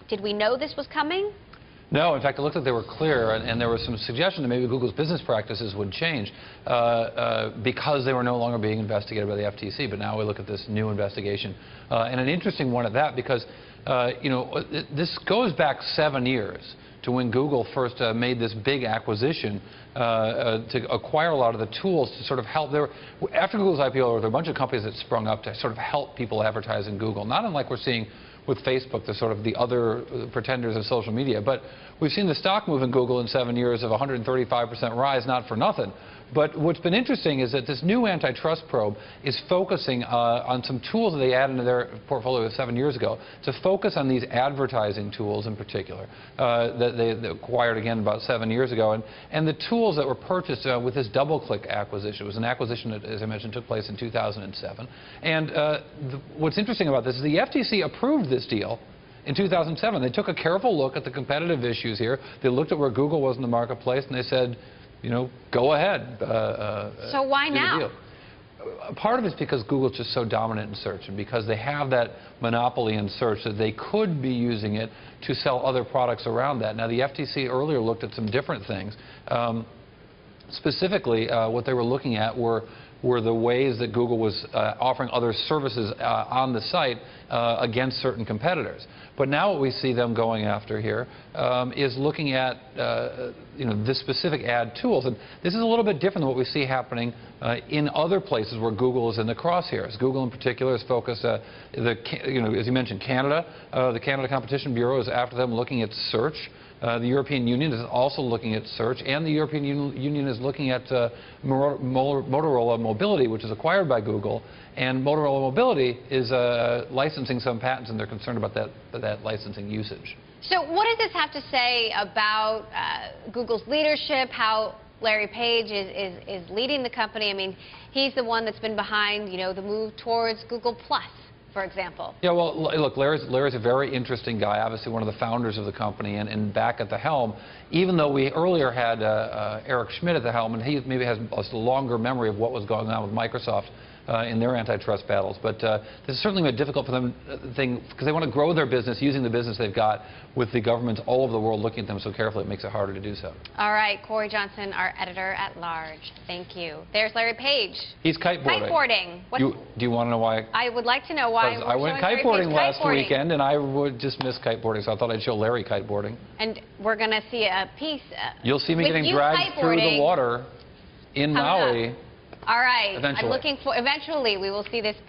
Did we know this was coming? No, in fact, it looked like they were clear, and there was some suggestion that maybe Google's business practices would change because they were no longer being investigated by the FTC. But now we look at this new investigation, and an interesting one at that, because this goes back 7 years to when Google first made this big acquisition to acquire a lot of the tools to sort of help. After Google's IPO, there were a bunch of companies that sprung up to sort of help people advertise in Google, not unlike we're seeing with Facebook, the sort of the other pretenders of social media. But we've seen the stock move in Google in 7 years of 135% rise, not for nothing. But what's been interesting is that this new antitrust probe is focusing on some tools that they added into their portfolio 7 years ago to focus on these advertising tools in particular that they acquired again about 7 years ago. And the tools that were purchased with this DoubleClick acquisition, it was an acquisition that, as I mentioned, took place in 2007. And what's interesting about this is the FTC approved this deal in 2007. They took a careful look at the competitive issues here. They looked at where Google was in the marketplace, and they said, go ahead. So why now? Part of it is because Google's just so dominant in search, and because they have that monopoly in search that they could be using it to sell other products around that. Now, the FTC earlier looked at some different things. Specifically, what they were looking at were the ways that Google was offering other services on the site against certain competitors. But now what we see them going after here is looking at this specific ad tools. And this is a little bit different than what we see happening in other places where Google is in the crosshairs. Google in particular is focused, as you mentioned, Canada. The Canada Competition Bureau is after them, looking at search. The European Union is also looking at search, and the European Union is looking at Motorola Mobility, which is acquired by Google. And Motorola Mobility is licensing some patents, and they're concerned about that licensing usage. So what does this have to say about Google's leadership, how Larry Page is leading the company? I mean, he's the one that's been behind, the move towards Google+, for example. Yeah, well, look, Larry's a very interesting guy, obviously one of the founders of the company, and back at the helm, even though we earlier had Eric Schmidt at the helm, and he maybe has a longer memory of what was going on with Microsoft in their antitrust battles. But this has certainly been difficult for them because they want to grow their business using the business they've got with the governments all over the world looking at them so carefully. It makes it harder to do so. All right, Corey Johnson, our editor-at-large. Thank you. There's Larry Page. He's kiteboarding. Kiteboarding. Do you want to know why? I would like to know why. I went kiteboarding last weekend, and I would just miss kiteboarding, so I thought I'd show Larry kiteboarding. And we're going to see a piece. You'll see me getting dragged through the water in Maui. All right. Eventually. I'm looking for, eventually we will see this piece.